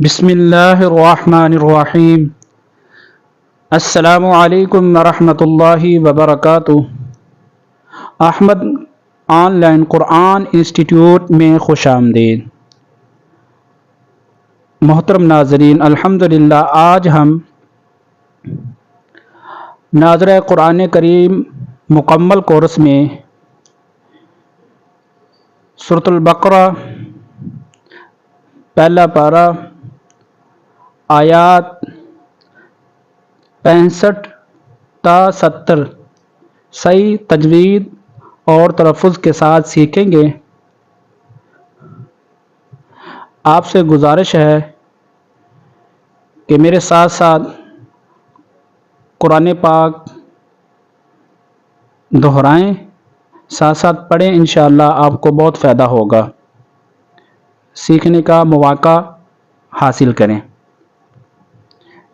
بسم اللہ الرحمن الرحیم۔ السلام علیکم ورحمۃ اللہ وبرکاتہ۔ Ahmad online Quran institute میں خوش آمدید۔ محترم ناظرین، الحمدللہ آج ہم ناظرہ قرآن کریم مکمل کورس میں سورۃ البقرہ پہلا پارہ آیات 65 تا 70 صحیح تجوید اور تلفظ کے ساتھ سیکھیں گے۔ آپ سے گزارش ہے کہ میرے ساتھ ساتھ قرآن پاک دہرائیں، ساتھ ساتھ پڑھیں، انشاءاللہ آپ کو بہت فائدہ ہوگا، سیکھنے کا مواقع حاصل کریں۔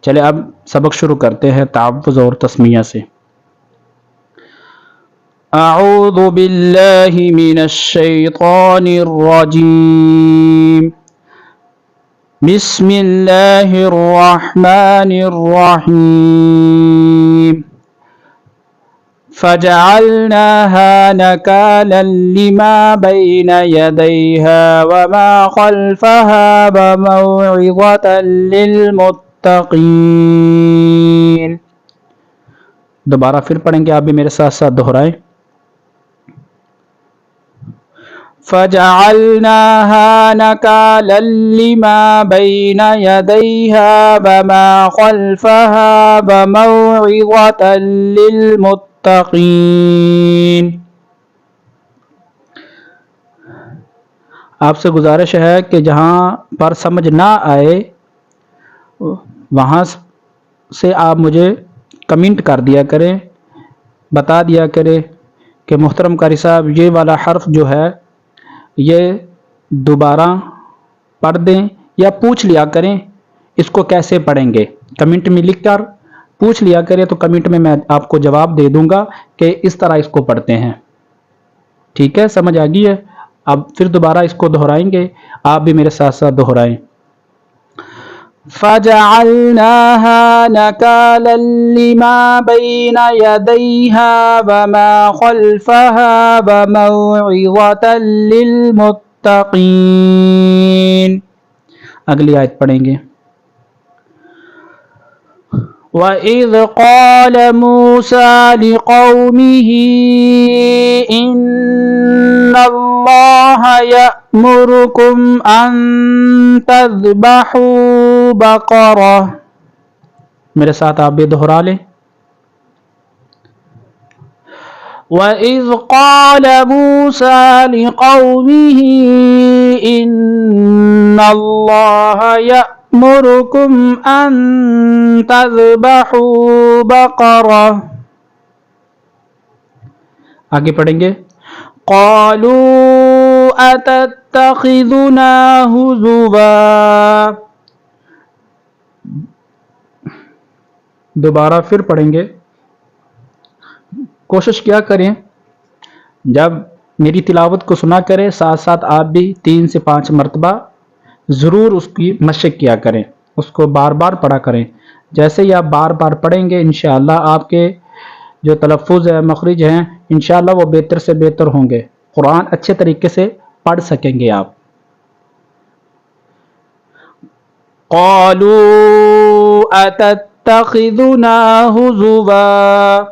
چلے اب سبق شروع کرتے ہیں تعوذ اور تسمیہ سے۔ اعوذ باللہ من الشیطان الرجیم، بسم اللہ الرحمن الرحیم، فجعلناها نكالا لما بين يديها وما خلفها وموعظة للمتقين۔ دوبارہ پھر پڑھیں گے، آپ بھی میرے ساتھ ساتھ دہرائیں۔ فجعلناها نكالا لما بين يديها وما خلفها وموعظة للمتقين۔ آپ سے گزارش ہے کہ جہاں پر سمجھ نہ آئے وہاں سے آپ مجھے کمنٹ کر دیا کریں، بتا دیا کریں کہ محترم قاری صاحب یہ والا حرف جو ہے یہ دوبارہ پڑھ دیں، یا پوچھ لیا کریں اس کو کیسے پڑھیں گے، کمنٹ میں لکھ کر پوچھ لیا کریں تو کمنٹ میں آپ کو جواب دے دوں گا کہ اس طرح اس کو پڑھتے ہیں۔ ٹھیک ہے، سمجھ آ گئی ہے؟ اب پھر دوبارہ اس کو دہرائیں گے، آپ بھی میرے ساتھ ساتھ دہرائیں۔ فجعلناها نكالا لما بين يديها وما خلفها وموعظة للمتقين۔ اگلی آیت پڑھیں گے۔ وَإِذْ قَالَ مُوسَى لِقَوْمِهِ إِنَّ اللَّهَ يَأْمُرُكُمْ أَن تَذْبَحُوا بَقَرَةً۔ میرے ساتھ آپ بھی دہرا لیں۔ وَإِذْ قَالَ مُوسَى لِقَوْمِهِ إِنَّ اللَّهَ يَأْمُرُكُمْ أَن تَذْبَحُوا بَقَرَةً۔ آگے پڑھیں گے۔ قَالُوا أَتَتَّخِذُنَا هُزُوًا۔ دوبارہ پھر پڑھیں گے۔ کوشش کیا کریں جب میری تلاوت کو سنا کریں، ساتھ ساتھ آپ بھی 3 سے 5 مرتبہ ضرور اس کی مشق کیا کریں، اس کو بار بار پڑھا کریں۔ جیسے ہی آپ بار بار پڑھیں گے انشاءاللہ آپ کے جو تلفظ ہے، مخرج ہیں، انشاءاللہ وہ بہتر سے بہتر ہوں گے، قرآن اچھے طریقے سے پڑھ سکیں گے آپ۔ قالوا اتتخذنا ہزوا۔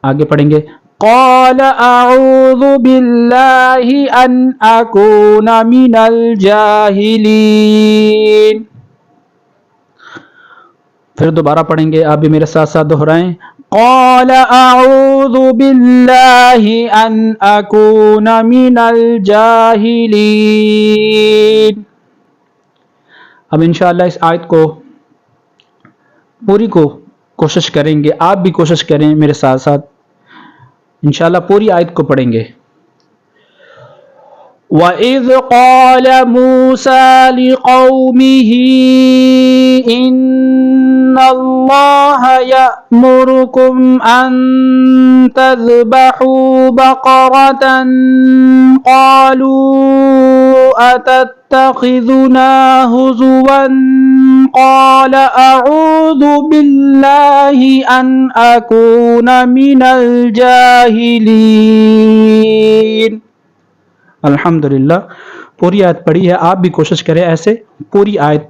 آگے پڑھیں گے۔ قال اعوذ باللہ ان اکون من الجاہلین۔ پھر دوبارہ پڑھیں گے، آپ بھی میرے ساتھ ساتھ دہرائیں۔ قال اعوذ باللہ ان اکون من الجاہلین۔ اب انشاءاللہ اس آیت کو پوری کو کوشش کریں گے، آپ بھی کوشش کریں میرے ساتھ ساتھ، انشاءاللہ پوری آیت کو پڑھیں گے۔ وَإِذْ قَالَ مُوسَى لِقَوْمِهِ إِنَّ اللَّهَ يَأْمُرُكُمْ أَن تَذْبَحُوا بَقَرَةً قَالُوا أتتخذنا هزوا قال أعوذ بالله أن أكون من الجاهلين. الحمدللہ پوری آیت پڑھی ہے. آپ بھی کوشش کریں ایسے پوری آیت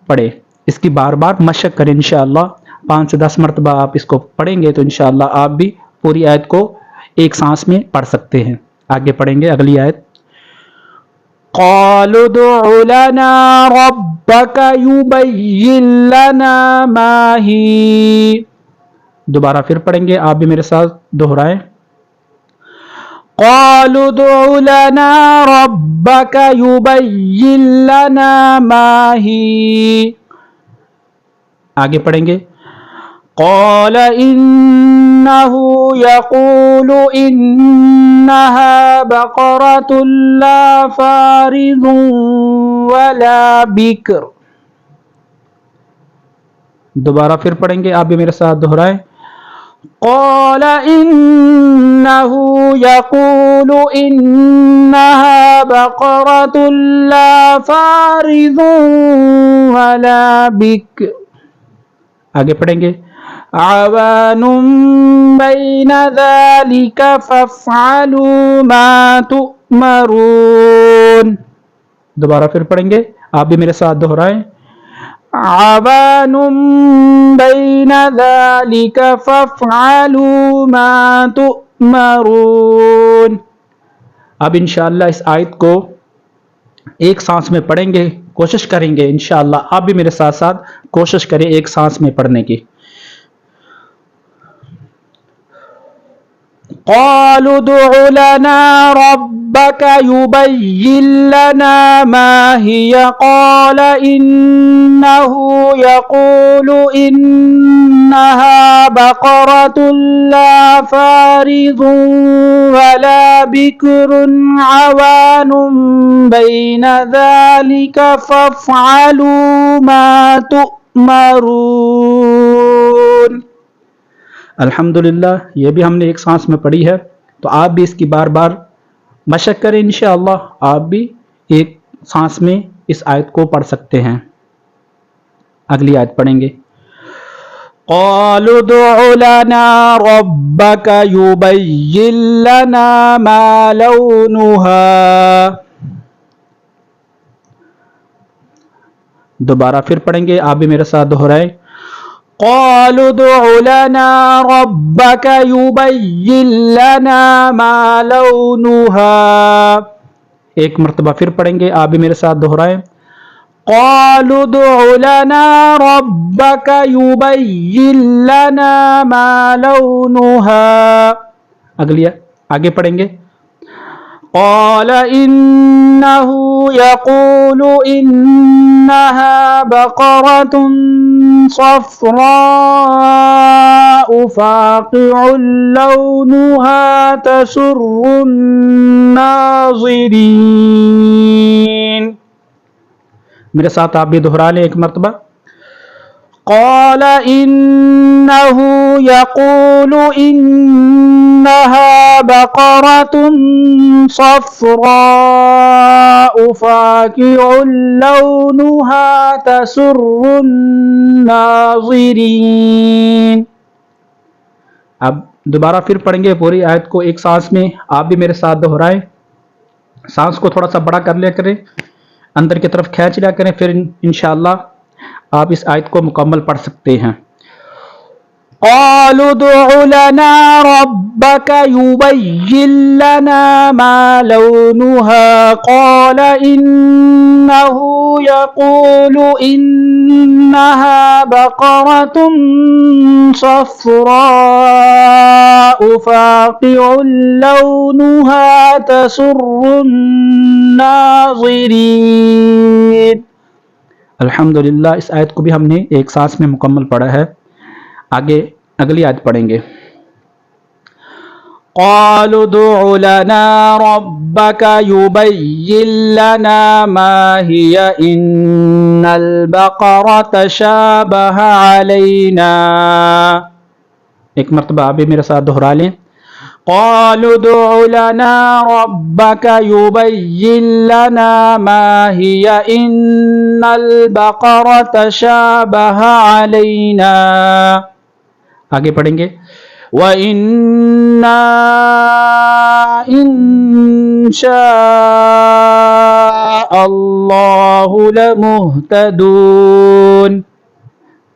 پڑھیں, اس کی بار بار مشق کریں. انشاءاللہ 5 سے 10 مرتبہ آپ اس کو پڑھیں گے تو انشاءاللہ آپ بھی پوری آیت کو ایک سانس میں پڑھ سکتے ہیں. آگے پڑھیں گے اگلی آیت. قالوا ادع لنا ربك يبين لنا ما هي. دوبارہ پھر پڑھیں گے, آپ بھی میرے ساتھ دہرائیں. قالوا ادع لنا ربك يبين لنا ما هي. آگے پڑھیں گے. قال إنه يقول إنها بقرة لا فارض ولا بكر. دوبارہ پھر پڑھیں گے, آپ بھی میرے ساتھ دہرائیں. قال إنه يقول إنها بقرة لا فارض ولا بكر. آگے پڑھیں گے. عوان بين ذلك فافعلوا ما تؤمرون. دوبارہ پھر پڑھیں گے, آپ بھی میرے ساتھ دہرائیں. عوان بين ذلك فافعلوا ما تؤمرون. اب انشاءاللہ اس آیت کو ایک سانس میں پڑھیں گے, کوشش کریں گے انشاءاللہ. آپ بھی میرے ساتھ ساتھ کوشش کریں ایک سانس میں پڑھنے کی. قالوا ادع لنا ربك يبين لنا ما هي قال إنه يقول إنها بقرة لا فارض ولا بكر عوان بين ذلك فافعلوا ما تؤمرون. الحمدللہ یہ بھی ہم نے ایک سانس میں پڑھی ہے, تو آپ بھی اس کی بار بار مشق کریں. انشاءاللہ آپ بھی ایک سانس میں اس آیت کو پڑھ سکتے ہیں. اگلی آیت پڑھیں گے. قالوا ادع لنا ربك يبين لنا ما لونها. دوبارہ پھر پڑھیں گے, آپ بھی میرے ساتھ دہرائیں. قالوا ادع لنا ربك يبين لنا ما لونها. ایک مرتبہ پھر پڑھیں گے, آپ بھی میرے ساتھ دہرائیں. قالوا ادع لنا ربك يبين لنا ما لونها. آگے پڑھیں گے. قال إنه يقول إنها بقرة صفراء فاقع لونها تسر الناظرين. میرے ساتھ آپ بھی دہرا لیں ایک مرتبہ. قال إنه يقول إنها بقرة صفراء فاقع لونها تسر الناظرين. اب دوبارہ پھر پڑھیں گے پوری آیت کو ایک سانس میں. آپ بھی میرے ساتھ دہرائیں. سانس کو تھوڑا سا بڑا کر لیا کریں, اندر کی طرف کھینچ لیا کریں, پھر انشاءاللہ آپ اس آیت کو مکمل پڑھ سکتے ہیں. قالوا ادع لنا ربك يبين لنا ما لونها قال إنه يقول إنها بقرة صفراء فاقع لونها تسر الناظرين. الحمدللہ اس آیت کو بھی ہم نے ایک سانس میں مکمل پڑھا ہے. آگے اگلی آیت پڑھیں گے. قالوا ادع لنا ربك يبين لنا ما هي إن البقرة شابه علينا. ایک مرتبہ آپ بھی میرے ساتھ دہرا لیں. قالوا ادع لنا ربك يبين لنا ما هي إن البقرة تشابه علينا. آگے پڑھیں گے وَإِنَّا إِن شَاءَ اللَّهُ لَمُهْتَدُونَ.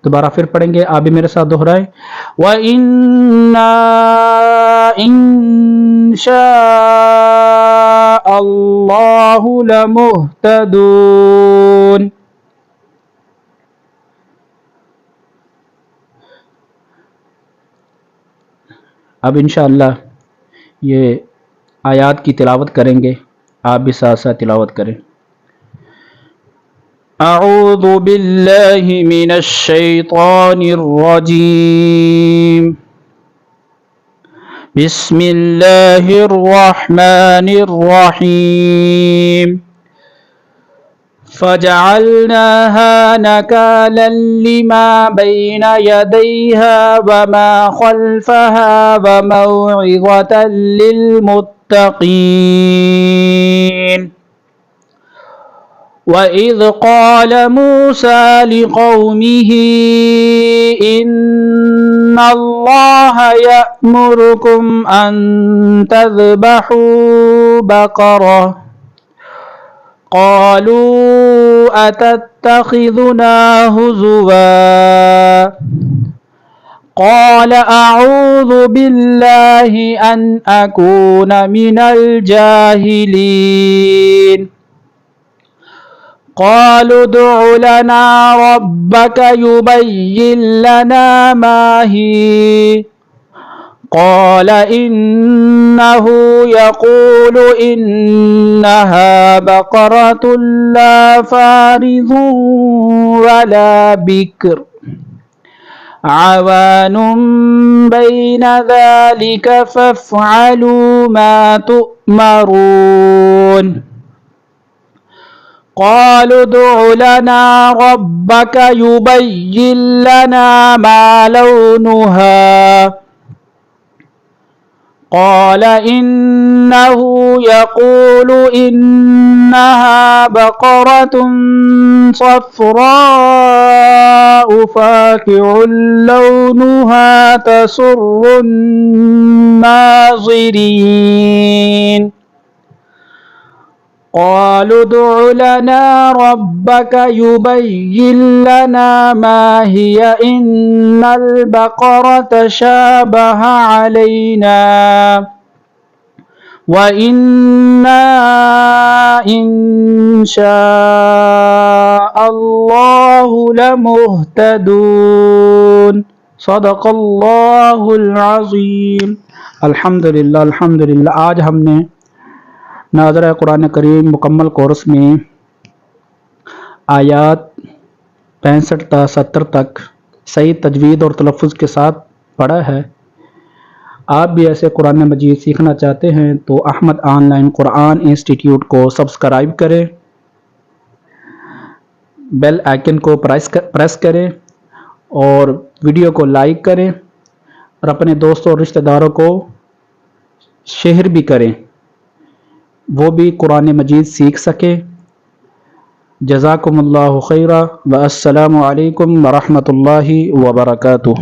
دوبارہ پھر پڑھیں گے، آپ بھی میرے ساتھ دہرائیں وَإِنَّا إِن شَاءَ اللَّهُ لَمُهْتَدُونَ. اب انشاءاللہ یہ آیات کی تلاوت کریں گے، آپ بھی ساتھ ساتھ تلاوت کریں. اعوذ باللہ من الشیطان الرجیم. بسم اللہ الرحمن الرحیم. فجعلناها نكالا لما بين يديها وما خلفها وموعظة للمتقين. وَإِذْ قَالَ مُوسَى لِقَوْمِهِ إِنَّ اللَّهَ يَأْمُرُكُمْ أَن تَذْبَحُوا بَقَرَةً قَالُوا أَتَتَّخِذُنَا هُزُوًا قَالَ أَعُوذُ بِاللَّهِ أَنْ أَكُونَ مِنَ الْجَاهِلِينَ. قالوا ادع لنا ربك يبين لنا ما هي قال إنه يقول إنها بقرة لا فارض ولا بكر عوان بين ذلك فافعلوا ما تؤمرون. قالوا ادع لنا ربك يبين لنا ما لونها قال إنه يقول إنها بقرة صفراء فاقع لونها تسر الناظرين. قالوا ادع لنا ربك يبين لنا ما هي إن البقرة شابه علينا وإنا إن شاء الله لمهتدون. صدق اللہ العظیم. الحمدللہ آج ہم نے ناظرہ قرآن کریم مکمل کورس میں آیات 65 تا 70 تک صحیح تجوید اور تلفظ کے ساتھ پڑھا ہے. آپ بھی ایسے قرآن مجید سیکھنا چاہتے ہیں تو Ahmad online Quran institute کو سبسکرائب کریں، بیل آئیکن کو پریس کریں اور ویڈیو کو لائک کریں اور اپنے دوستوں اور رشتہ داروں کو شیئر بھی کریں، وہ بھی قرآن مجید سیکھ سکے. جزاکم اللہ خیرا والسلام علیکم ورحمۃ اللہ وبرکاتہ.